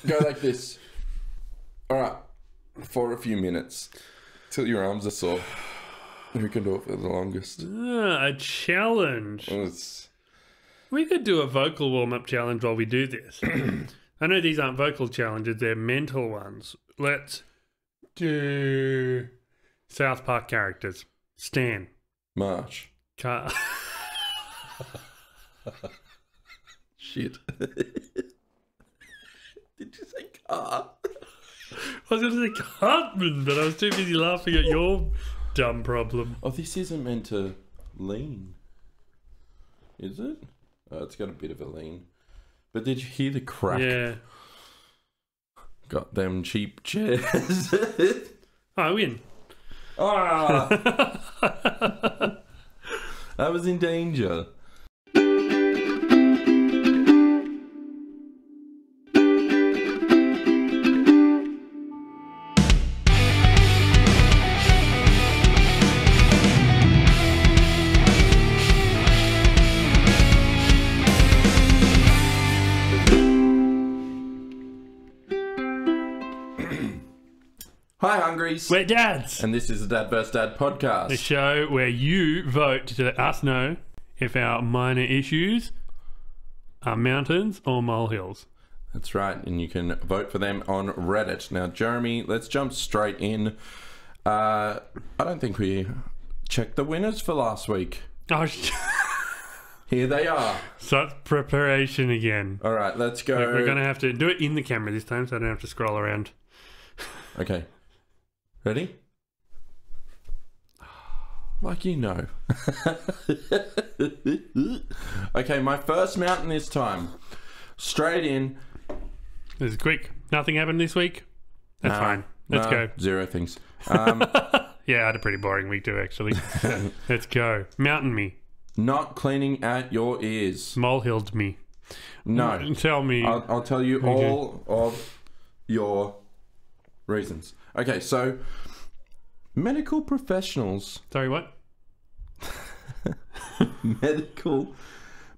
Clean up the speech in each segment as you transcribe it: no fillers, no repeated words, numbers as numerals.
Go like this. All right. For a few minutes. Till your arms are sore. Who can do it for the longest? A challenge. We could do a vocal warm-up challenge while we do this. I know these aren't vocal challenges, they're mental ones. Let's do South Park characters. Stan. Marsh. Car. Shit. Did you say car? I was going to say Cartman, but I was too busy laughing at your dumb problem. Oh, this isn't meant to lean. Is it? Oh, it's got a bit of a lean. But did you hear the crack? Yeah. Got them cheap chairs. I win. Ah! I was in danger. Hi, Hungries. We're dads. And this is the Dad vs. Dad podcast. The show where you vote to let us know if our minor issues are mountains or molehills. That's right. And you can vote for them on Reddit. Now, Jeremy, let's jump straight in. I don't think we checked the winners for last week. Oh, Here they are. such preparation again. All right, let's go. We're going to have to do it in the camera this time so I don't have to scroll around. Okay. Ready? Like you know. Okay, my first mountain this time. Straight in. This is quick. Nothing happened this week? That's fine. Let's go. Zero things. Yeah, I had a pretty boring week too, actually. Let's go. Mountain me. Not cleaning out your ears. Molehilled me. No. Tell me. I'll tell you all of your reasons. Okay, so medical professionals... Sorry, what?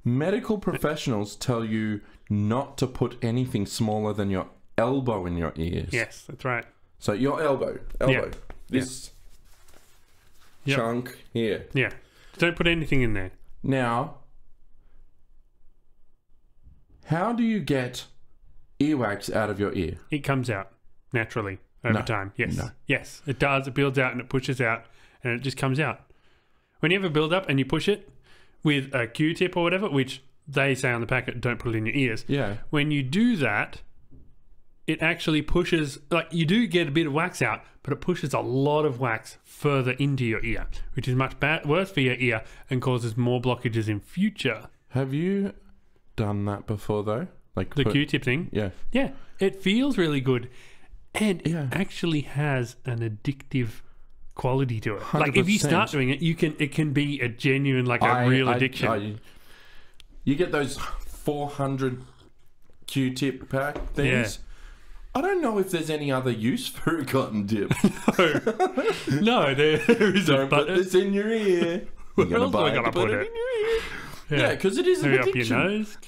Medical professionals tell you not to put anything smaller than your elbow in your ears. Yes, that's right. So your elbow. Yeah. This Yep. chunk here. Yeah. Don't put anything in there. Now, how do you get earwax out of your ear? It comes out naturally over time. Yes. No. Yes, it does. It builds out and it pushes out and it just comes out. When you have a build up and you push it with a Q-tip or whatever, which they say on the packet, don't put it in your ears. Yeah. When you do that, it actually pushes, like you do get a bit of wax out, but it pushes a lot of wax further into your ear, which is much worse for your ear and causes more blockages in future. Have you done that before though? Like The Q-tip thing? Yeah. Yeah, it feels really good. And Yeah. it actually has an addictive quality to it. Like if you 100%. start doing it, it can be a genuine, like a real addiction. You get those 400 Q-tip pack things. Yeah. I don't know if there's any other use for a cotton dip. No, there isn't. Don't put this in your ear. Where You're else am I buy gonna to put it it? in your ear. Yeah, because it is an Maybe up addiction. your nose.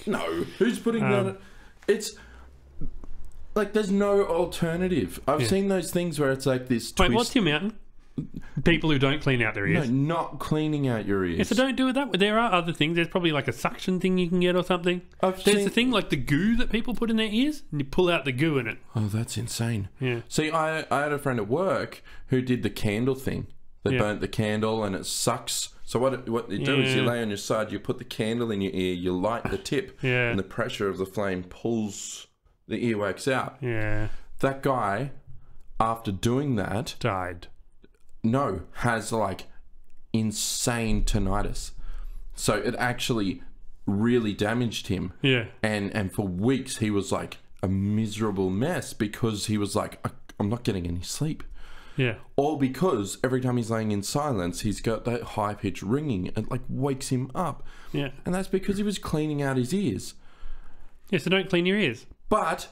No, who's putting that? It's like there's no alternative. I've seen those things where it's like this twist. Wait, what's your mountain? People who don't clean out their No, ears. not cleaning out your ears. Yeah, so don't do it that way. There are other things. There's probably like a suction thing you can get or something. There's the thing like the goo that people put in their ears, and you pull out the goo in it. Oh, that's insane. Yeah. See, I had a friend at work who did the candle thing. They burnt the candle and it sucks. So what you do is you lay on your side, you put the candle in your ear, you light the tip, and the pressure of the flame pulls the earwax out. Yeah. That guy, after doing that, Died. no, has like insane tinnitus. So it actually really damaged him. Yeah. And for weeks he was like a miserable mess because he was like, I'm not getting any sleep. Yeah. All because every time he's laying in silence, he's got that high-pitched ringing and like wakes him up. Yeah. And that's because he was cleaning out his ears. Yeah, so don't clean your ears. But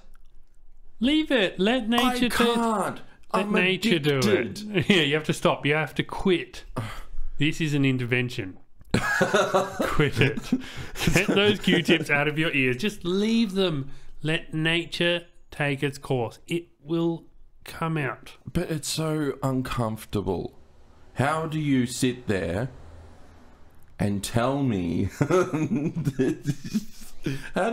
Leave it. Let nature I can't. Let nature do it. Yeah, you have to stop. You have to quit. This is an intervention. Quit it. Get those Q-tips out of your ears. Just leave them. Let nature take its course. It will come out. But it's so uncomfortable. How do you sit there and tell me... How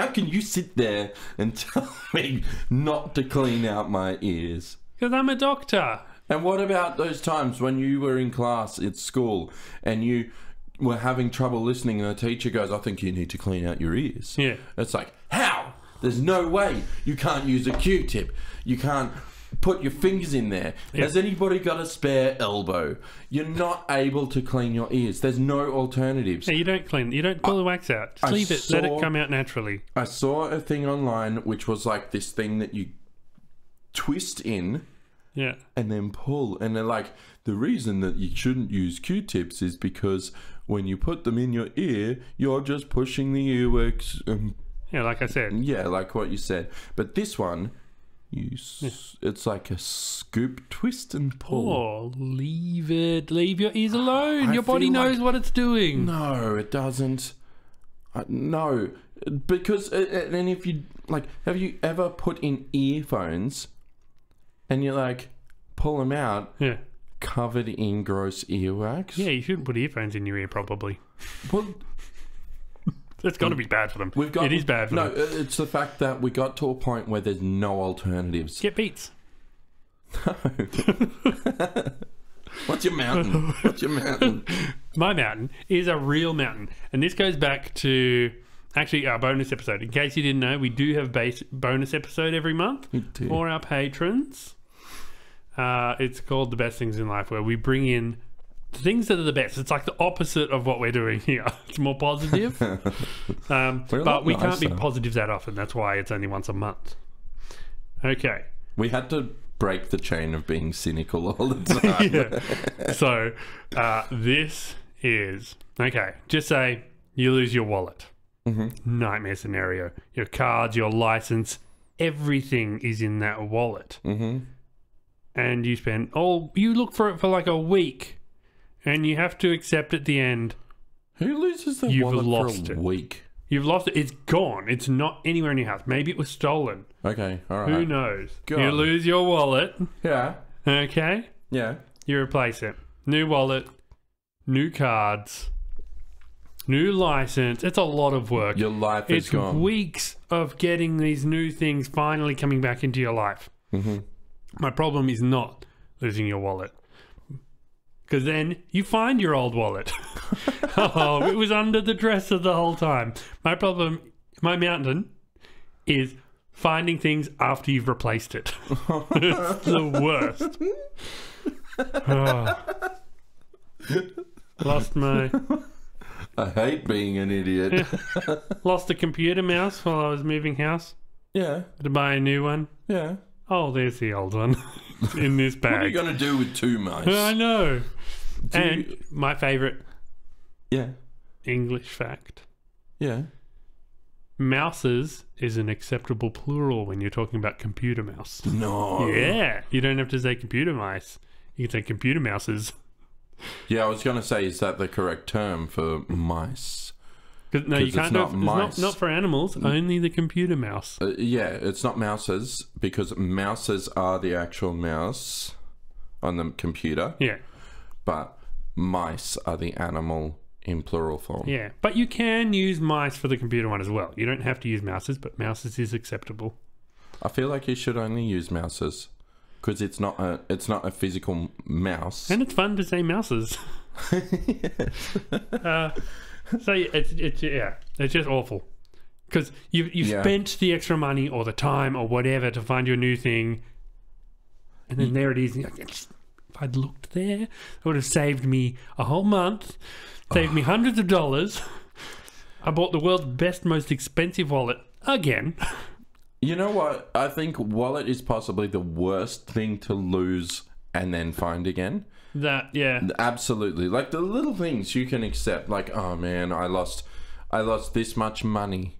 can you sit there and tell me not to clean out my ears? Because I'm a doctor. And what about those times when you were in class at school and you were having trouble listening and the teacher goes, I think you need to clean out your ears? Yeah. It's like, how? There's no way. You can't use a Q-tip. You can't put your fingers in there. Yep. Has anybody got a spare elbow? You're not able to clean your ears. There's no alternatives. Yeah, you don't pull the wax out. Just leave it. Let it come out naturally. I saw a thing online which was like this thing that you twist in and then pull. And they're like, the reason that you shouldn't use Q-tips is because when you put them in your ear, you're just pushing the earwax. Yeah, like I said. Yeah, like what you said. But this one... It's like a scoop, twist and pull. Oh, leave it. Leave your ears alone. Your body knows what it's doing. No, it doesn't. No, because and if you like, have you ever put in earphones and you like pull them out? Yeah. Covered in gross earwax. Yeah, you shouldn't put earphones in your ear, probably. Well. It's got to be bad for them. It is bad for them. No, it's the fact that we got to a point where there's no alternatives. Get Beats. No. What's your mountain? What's your mountain? My mountain is a real mountain. And this goes back to, actually, our bonus episode. In case you didn't know, we do have bonus episode every month for our patrons. It's called The Best Things in Life, where we bring in things that are the best. It's like the opposite of what we're doing here. It's more positive. But we can't be positive that often. That's why it's only once a month. Okay. We had to break the chain of being cynical all the time. Yeah. So, this is... Okay, just say you lose your wallet. Nightmare scenario. Your cards, your license, everything is in that wallet. And you spend... you look for it for like a week. And you have to accept at the end. Who loses their wallet for a week? You've lost it. It's gone. It's not anywhere in your house. Maybe it was stolen. Okay, all right. Who knows? You lose your wallet. Yeah. Okay? Yeah. You replace it. New wallet. New cards. New license. It's a lot of work. Your life is gone. It's weeks of getting these new things finally coming back into your life. My problem is not losing your wallet. Because then you find your old wallet. It was under the dresser the whole time. My problem, my mountain, is finding things after you've replaced it. It's the worst. Lost my... I hate being an idiot. Lost a computer mouse while I was moving house. Yeah. Had to buy a new one. Yeah. Oh, there's the old one. In this bag. What are you going to do with two mice? I know. My favourite English fact. Yeah. Mouses is an acceptable plural when you're talking about computer mouse. No. Yeah. You don't have to say computer mice. You can say computer mouses. Yeah, I was going to say, is that the correct term for mice? No, you can't. It's not for animals. Only the computer mouse. Yeah, it's not mouses because mouses are the actual mouse on the computer. Yeah. But mice are the animal in plural form. Yeah, but you can use mice for the computer one as well. You don't have to use mouses, but mouses is acceptable. I feel like you should only use mouses because it's not a physical mouse. And it's fun to say mouses. So it's just awful because you've spent the extra money or the time or whatever to find your new thing, and then there it is. And if I'd looked there, it would have saved me a whole month, saved me hundreds of dollars. I bought the world's best, most expensive wallet again. You know what? I think wallet is possibly the worst thing to lose and then find again. Absolutely. Like the little things you can accept, like, oh man, I lost this much money.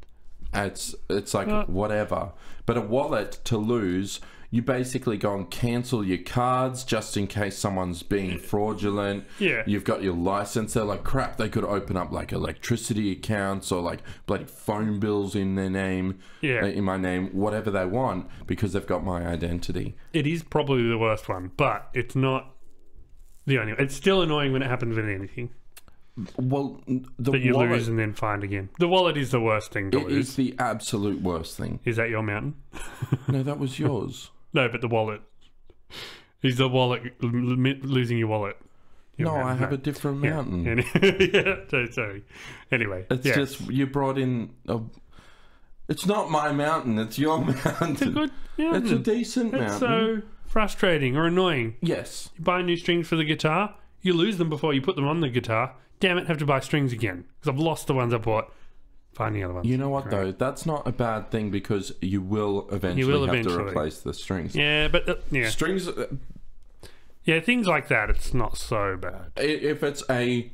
It's like whatever. But a wallet to lose, you basically go and cancel your cards just in case someone's being fraudulent. Yeah. You've got your license. They're like, crap, they could open up like electricity accounts or like bloody phone bills in their name, in my name, whatever they want, because they've got my identity. It is probably the worst one, but it's not the only one. It's still annoying when it happens with anything. Well, the that you wallet, lose and then find again. The wallet is the worst thing to lose. It is the absolute worst thing. Is that your mountain? No, that was yours. No, but the wallet. Is the wallet losing your wallet? No, I have a different mountain. Sorry. Anyway. It's just, you brought in it's not my mountain, it's your mountain. It's a good mountain. It's a decent mountain. It's so frustrating or annoying. Yes. You buy new strings for the guitar, you lose them before you put them on the guitar. Damn it, have to buy strings again. Because I've lost the ones I bought. Find the other ones. You know what, though? That's not a bad thing because you will eventually have to replace the strings. Yeah, but... Strings... things like that, it's not so bad. If it's a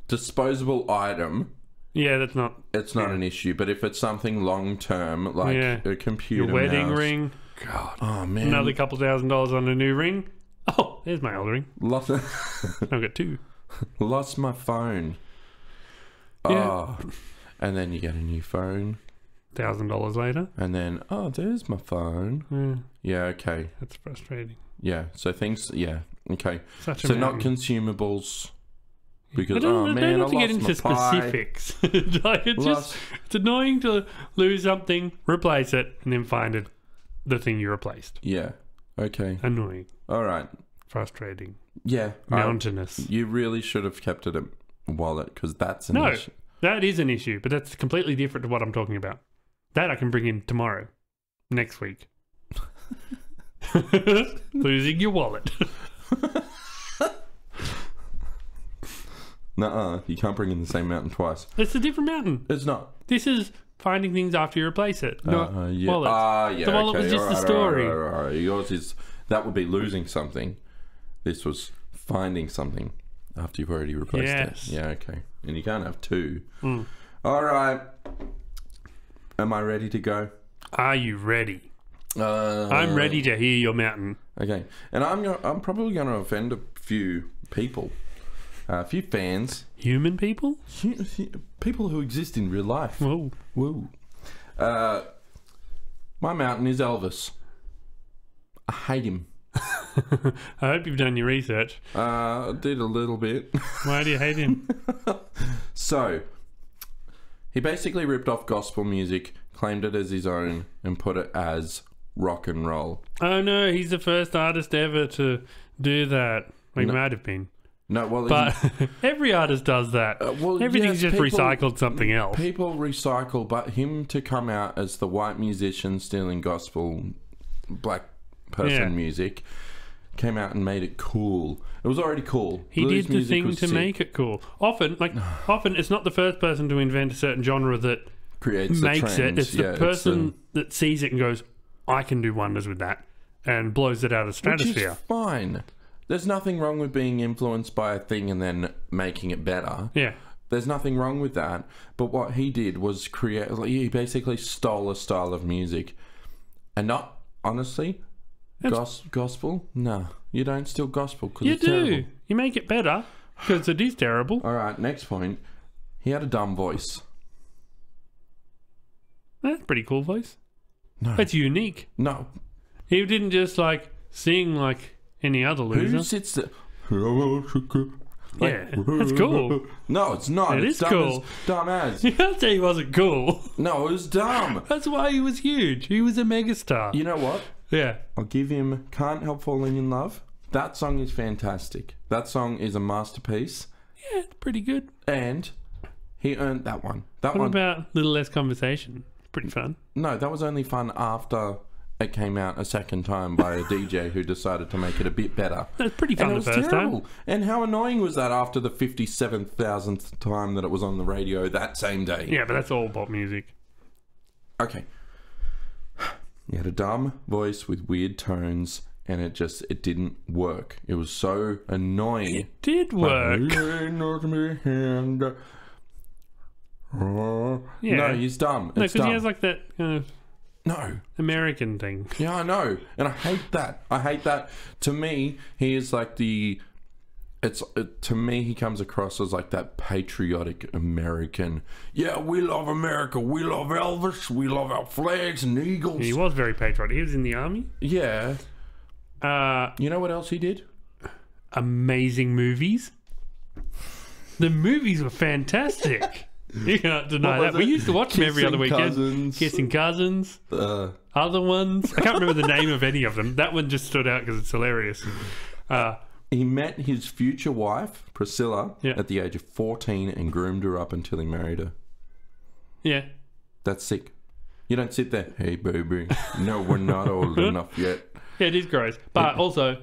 disposable item... Yeah, that's not... It's not an issue. But if it's something long-term, like a computer your wedding mouse, ring... God. Oh, man. Another couple $1,000 on a new ring. Oh, there's my old ring. I've got two. Lost my phone. Yeah. Oh. And then you get a new phone. $1,000 later. And then, oh, there's my phone. Yeah, okay. That's frustrating. Yeah, so things, okay. Such a so mountain. Not consumables. Because, I don't have to get into specifics. Like, it's annoying to lose something, replace it, and then find the thing you replaced. Yeah, okay. Annoying. All right. Frustrating. Yeah. Mountainous. You really should have kept it a wallet because that's an issue. That is an issue, but that's completely different to what I'm talking about. That I can bring in tomorrow, next week. Losing your wallet. Nuh-uh, you can't bring in the same mountain twice. It's a different mountain. It's not. This is finding things after you replace it, not wallets. Yeah, the wallet was just the story. All right. Yours is, that would be losing something. This was finding something after you've already replaced it. Yeah, okay. And you can't have two. All right. Am I ready to go? Are you ready? I'm ready to hear your mountain. Okay. And I'm probably going to offend a few people. A few fans. Human people? People who exist in real life. Whoa. Woo. My mountain is Elvis. I hate him. I hope you've done your research. I did a little bit. Why do you hate him? So, he basically ripped off gospel music, claimed it as his own, and put it as rock and roll. Oh no, he's the first artist ever to do that. He might have been. No, well, but every artist does that. Everything's just recycled something else. People recycle, but him to come out as the white musician stealing gospel, black person music, came out and made it cool. It was already cool. He did the thing to make it cool. Often it's not the first person to invent a certain genre that makes it. It's the person that sees it and goes, I can do wonders with that, and blows it out of the stratosphere. Which is fine. There's nothing wrong with being influenced by a thing and then making it better. Yeah. There's nothing wrong with that. But what he did was he basically stole a style of music. And not, honestly, gospel? No. You don't steal gospel because it's terrible. You do. You make it better because it is terrible. All right, next point. He had a dumb voice. That's a pretty cool voice. No. It's unique. No. He didn't just sing like any other loser. Who sits there? Yeah, that's cool. No, it's not. It's cool. Dumb as. You can't say he wasn't cool. No, it was dumb. That's why he was huge. He was a megastar. You know what? Yeah. I'll give him Can't Help Falling in Love. That song is fantastic. That song is a masterpiece. Yeah, it's pretty good. And he earned that one. What about Little Less Conversation? Pretty fun. No, that was only fun after it came out a second time by a DJ who decided to make it a bit better. That's pretty fun the first time. And how annoying was that after the 57,000th time that it was on the radio that same day? Yeah, but that's all pop music. Okay. He had a dumb voice with weird tones, and it didn't work. It was so annoying. It did work. Yeah. No, he's dumb. No, It's because dumb. he has like that kind of No. American thing. Yeah, I know. And I hate that. I hate that. To me, he is like to me, he comes across as like that patriotic American. Yeah, we love America. We love Elvis. We love our flags and eagles. He was very patriotic. He was in the army. Yeah. You know what else he did? Amazing movies. The movies were fantastic. You can't deny that. We used to watch them every other weekend. Kissing Cousins. Other ones. I can't remember the name of any of them. That one just stood out because it's hilarious. He met his future wife, Priscilla, at the age of 14 and groomed her up until he married her. Yeah. That's sick. You don't sit there, hey, baby. No, we're not old enough yet. Yeah, it is gross. But also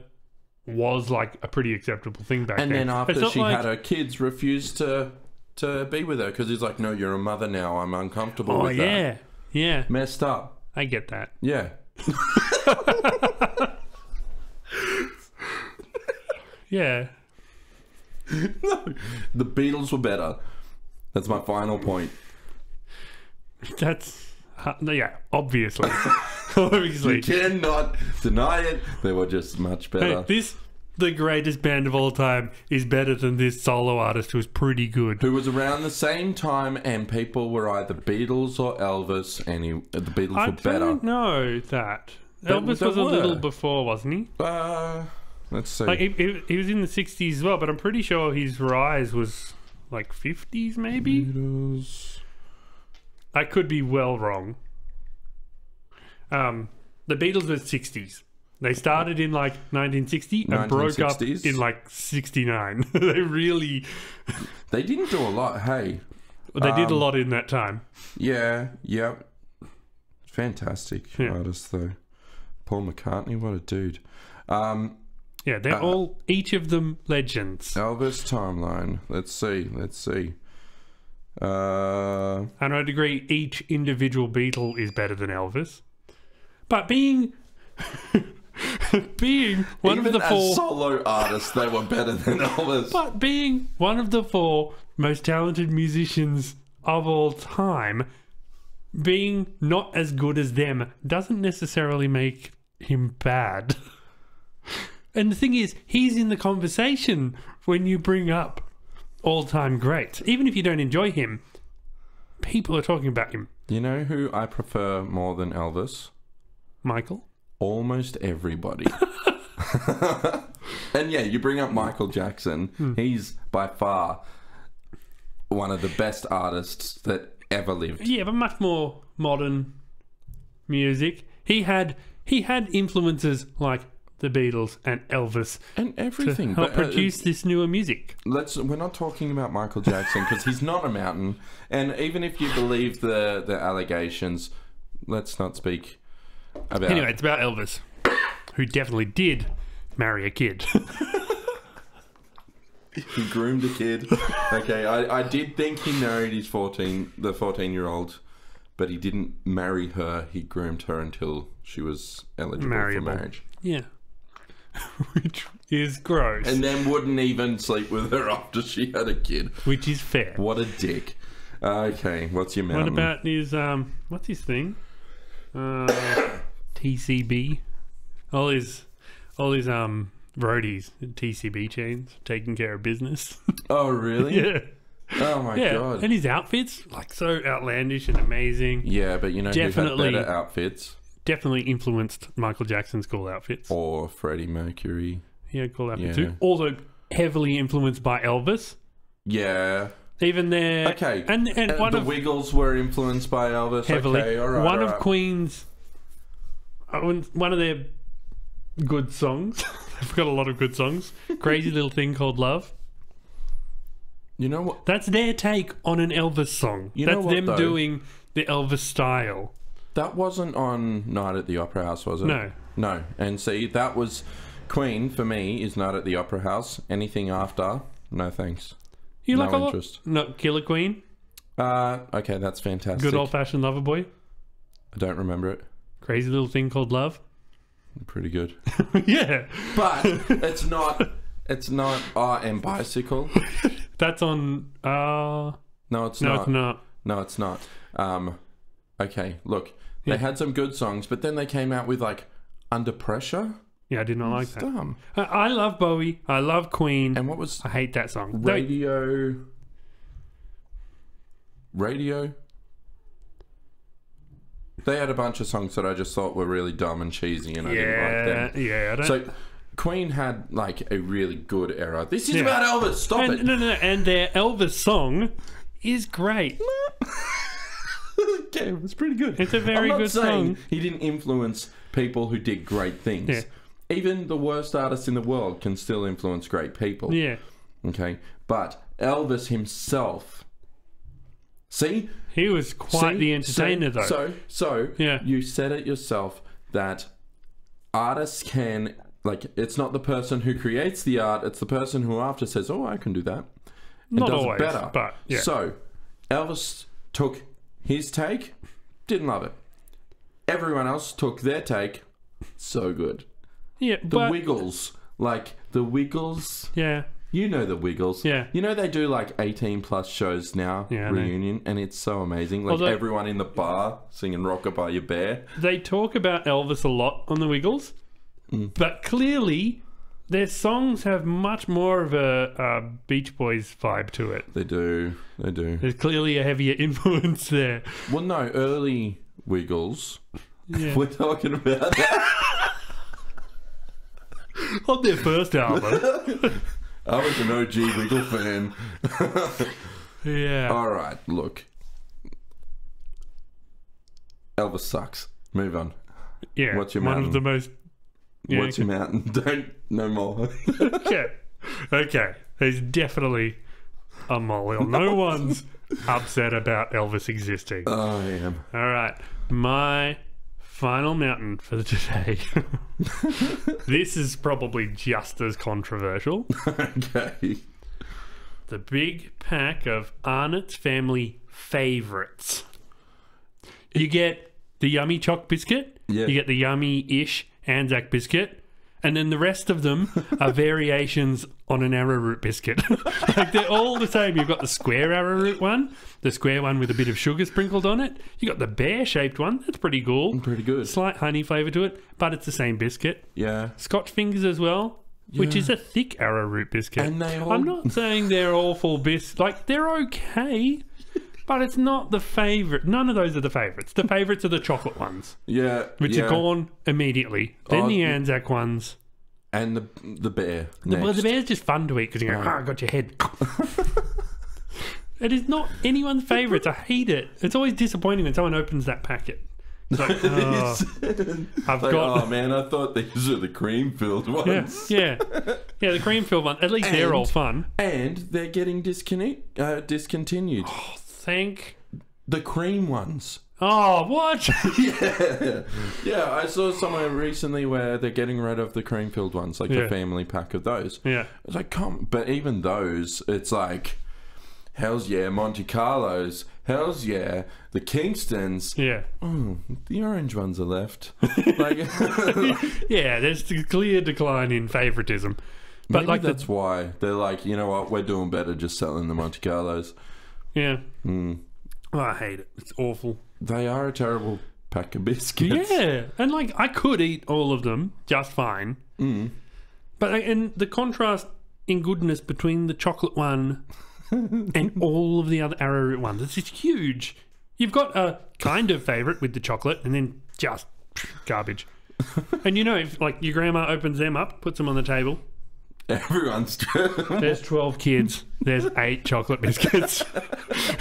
was like a pretty acceptable thing back then. And then after she had her kids, refused to be with her because he's like, no, you're a mother now. I'm uncomfortable with that. Oh, yeah. Yeah. Messed up. I get that. Yeah. Yeah. No, the Beatles were better. That's my final point. That's... yeah, obviously. Obviously. You cannot deny it. They were just much better. Hey, the greatest band of all time, is better than this solo artist who's pretty good. Who was around the same time, and people were either Beatles or Elvis, and the Beatles were better. I don't know that. Elvis was a little before, wasn't he? Let's see. Like he was in the 60s as well, but I'm pretty sure his rise was like 50s maybe? Beatles. I could be well wrong. The Beatles were 60s. They started in like 1960 and broke up in like 69. They really... They didn't do a lot, hey. They did a lot in that time. Yeah, yep. Fantastic artist, though. Paul McCartney, what a dude. Yeah, they're all, each of them, legends. Elvis timeline. Let's see. And I'd agree each individual Beatle is better than Elvis. But being one Even of the four... as solo artists, they were better than Elvis. But being one of the four most talented musicians of all time, being not as good as them doesn't necessarily make him bad. And the thing is, he's in the conversation when you bring up all-time greats. Even if you don't enjoy him, people are talking about him. You know who I prefer more than Elvis? Michael? Almost everybody. And yeah, you bring up Michael Jackson. He's by far one of the best artists that ever lived. Yeah, but much more modern music. He had influences like the Beatles and Elvis and everything to help produce this newer music. We're not talking about Michael Jackson because he's not a mountain. And even if you believe the allegations, let's not speak about... Anyway, it's about Elvis, who definitely did marry a kid. He groomed a kid. Okay, I did think he married the 14-year-old, but he didn't marry her. He groomed her until she was eligible for marriage. Yeah. Which is gross. And then wouldn't even sleep with her after she had a kid. Which is fair. What a dick. Okay, what's your mountain? What about his, what's his thing? TCB. All his roadies, TCB chains, taking care of business. Oh, really? Yeah. Oh my god. And his outfits, like so outlandish and amazing. Yeah, but you know definitely who had better outfits? Definitely influenced Michael Jackson's cool outfits. Or Freddie Mercury. Yeah, cool outfits too. Also heavily influenced by Elvis. Yeah. Even their... Okay. And one the of... Wiggles were influenced by Elvis. Heavily. Okay, all right, one of Queen's... one of their good songs. They've got a lot of good songs. Crazy Little Thing Called Love. You know what? That's their take on an Elvis song. That's them doing the Elvis style. That wasn't on Night at the Opera House, was it? No. And see, that was... Queen, for me, is Night at the Opera House. Anything after, no thanks. You no like a interest. No, Killer Queen? Okay, that's fantastic. Good old-fashioned Lover Boy? I don't remember it. Crazy Little Thing Called Love? Pretty good. Yeah. But it's not... and Bicycle. That's on... No, it's not. No, it's not. No, it's not. Okay, look. They had some good songs, but then they came out with, like, Under Pressure. Yeah, I did not like that. Dumb. I love Bowie. I love Queen. And what was... I hate that song. Radio... They had a bunch of songs that I just thought were really dumb and cheesy, and I didn't like them. Yeah, I don't... So, Queen had, like, a really good era. This is about Elvis. Stop it. No. And their Elvis song is great. Okay, it's pretty good. It's a very good song. He didn't influence people who did great things. Yeah. Even the worst artists in the world can still influence great people. Yeah. Okay, but Elvis himself... See? He was quite the entertainer, though. So you said it yourself that artists can... Like, it's not the person who creates the art, it's the person who after says, oh, I can do that. And not does always, it better. But, yeah. So, Elvis took his take, didn't love it. Everyone else took their take, so good. Yeah, The Wiggles. Like, the Wiggles... Yeah. You know the Wiggles. Yeah. You know they do like 18+ shows now, reunion, and it's so amazing. Like everyone in the bar singing Rockabye You Bear. They talk about Elvis a lot on the Wiggles, but clearly their songs have much more of a Beach Boys vibe to it. They do. There's clearly a heavier influence there. Well, no, early Wiggles. Yeah. We're talking about that. On their first album. I was an OG Wiggle fan. Yeah. All right, look. Elvis sucks. Move on. Yeah. What's your one mountain? of the most... Yeah, What's your mountain? Don't... No more. Okay. There's definitely a molehill. No one's upset about Elvis existing. Oh, I am. All right. My final mountain for today. This is probably just as controversial. Okay. The big pack of Arnott's family favourites. You get the yummy choc biscuit. Yeah. You get the yummy-ish Anzac biscuit. And then the rest of them are variations on an arrowroot biscuit. Like they're all the same. You've got the square arrowroot one, the square one with a bit of sugar sprinkled on it. You got the bear-shaped one. That's pretty cool. Pretty good. Slight honey flavour to it, but it's the same biscuit. Yeah. Scotch fingers as well, which is a thick arrowroot biscuit. And they all... I'm not saying they're awful biscuits. Like, they're okay, but it's not the favourite. None of those are the favourites. The favourites are the chocolate ones. Yeah. Which are gone immediately. Then the Anzac ones. And the bear. Well, the bear's just fun to eat because you go, I got your head. It is not anyone's favourites. I hate it. It's always disappointing when someone opens that packet. It's like, oh man, I thought these were the cream-filled ones. Yeah, the cream-filled ones. At least they're all fun. And they're getting discontinued. Oh, thank the cream ones. Oh, what? Yeah, I saw somewhere recently where they're getting rid of the cream-filled ones, like the family pack of those. Yeah. It's like, but even those, it's like, hells yeah, Monte Carlos, hells yeah, the Kingstons. Yeah. Oh, the orange ones are left. Like, yeah, there's a clear decline in favoritism. But maybe like that's why they're like, you know what, we're doing better just selling the Monte Carlos. Yeah. Oh, I hate it. It's awful. They are a terrible pack of biscuits. Yeah, and like I could eat all of them just fine. But and the contrast in goodness between the chocolate one and all of the other arrowroot ones, it's just huge. You've got a kind of favourite with the chocolate and then just garbage. And you know, if like your grandma opens them up, puts them on the table, everyone's there's 12 kids, there's 8 chocolate biscuits.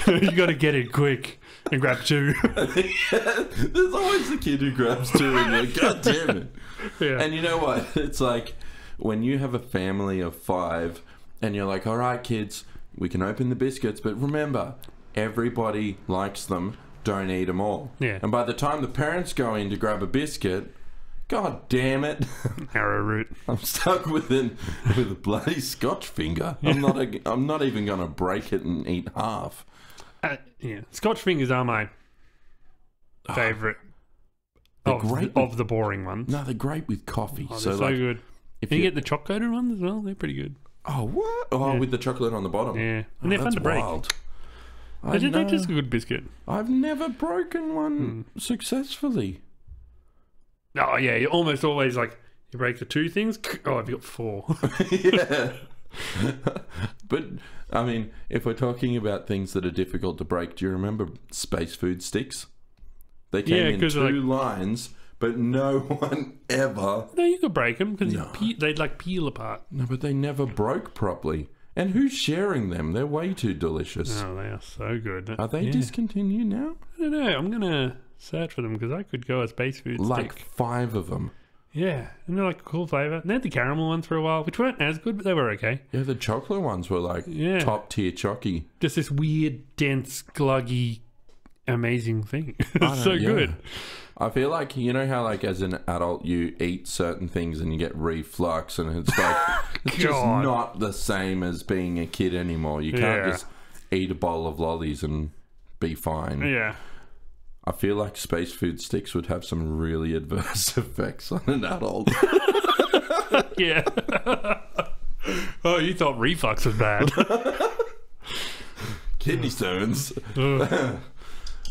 You got to get it quick and grab 2. There's always the kid who grabs 2 and you're like, God damn it. Yeah. And you know what? It's like when you have a family of 5 and you're like, all right, kids, we can open the biscuits, but remember, everybody likes them. Don't eat them all. Yeah. And by the time the parents go in to grab a biscuit, God damn it. Arrowroot. I'm stuck with a bloody Scotch finger. I'm not even going to break it and eat half. Yeah. Scotch fingers are my favourite of the boring ones. No, they're great with coffee. Oh, they're so good. If you get the chocolate ones as well, they're pretty good. Oh, what? Oh, with the chocolate on the bottom. Yeah. And they're fun to break. Wild. They're just a good biscuit. I've never broken one successfully. Oh, yeah, you're almost always like, you break the 2 things, oh, I've got 4. Yeah. But, I mean, if we're talking about things that are difficult to break, do you remember space food sticks? They came in 2 lines, but no one ever... No, you could break them because they'd like peel apart. No, but they never broke properly. And who's sharing them? They're way too delicious. Oh, they are so good. Are they discontinued now? I don't know. I'm going to search for them because I could go a space food stick. Like 5 of them. Yeah, and they're like a cool flavour. And they had the caramel ones for a while, which weren't as good, but they were okay. Yeah, the chocolate ones were like top tier chocky. Just this weird, dense, gluggy, amazing thing. It's so good. I feel like, you know how like as an adult you eat certain things and you get reflux and it's like, it's just not the same as being a kid anymore. You can't just eat a bowl of lollies and be fine. Yeah. I feel like space food sticks would have some really adverse effects on an adult. Yeah. Oh, you thought reflux was bad. Kidney stones.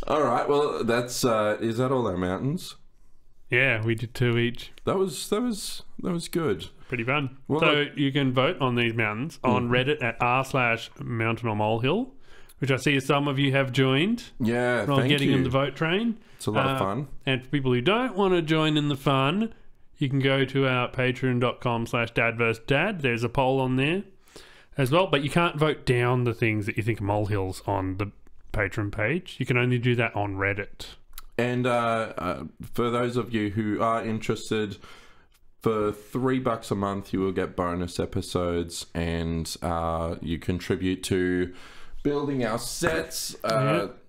All right, well, that's is that all our mountains? Yeah, we did 2 each. That was good. Pretty fun. Well, so you can vote on these mountains on Reddit at r/mountainormolehill, which I see some of you have joined. Yeah, on getting in the vote train. It's a lot of fun. And for people who don't want to join in the fun, you can go to our patreon.com/dadversedad. There's a poll on there as well, but you can't vote down the things that you think are molehills on the Patreon page. You can only do that on Reddit. And for those of you who are interested, for $3 a month you will get bonus episodes, and you contribute to building our sets.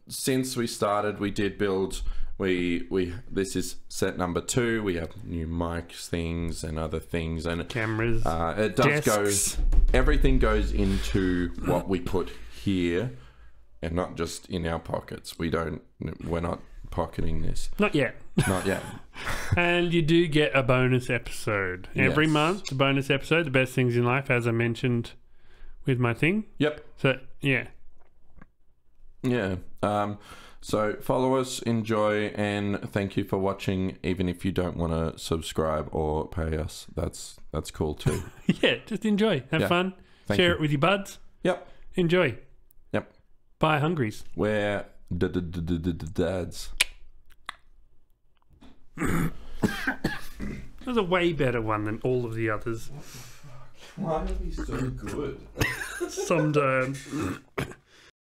Since we started, we did build. This is set number 2. We have new mics, things, and other things, and cameras. It does desks. Everything goes into what we put here, and not just in our pockets. We're not pocketing this. Not yet. Not yet. And you do get a bonus episode every month. The bonus episode, the best things in life, as I mentioned with my thing. Yep. So yeah. So follow us, enjoy, and thank you for watching. Even if you don't want to subscribe or pay us, that's cool too. Yeah, just enjoy, have fun, share it with your buds. Yep. Enjoy. Yep. Buy Hungries. We're dads. That was a way better one than all of the others. Why are we so good? Sometimes.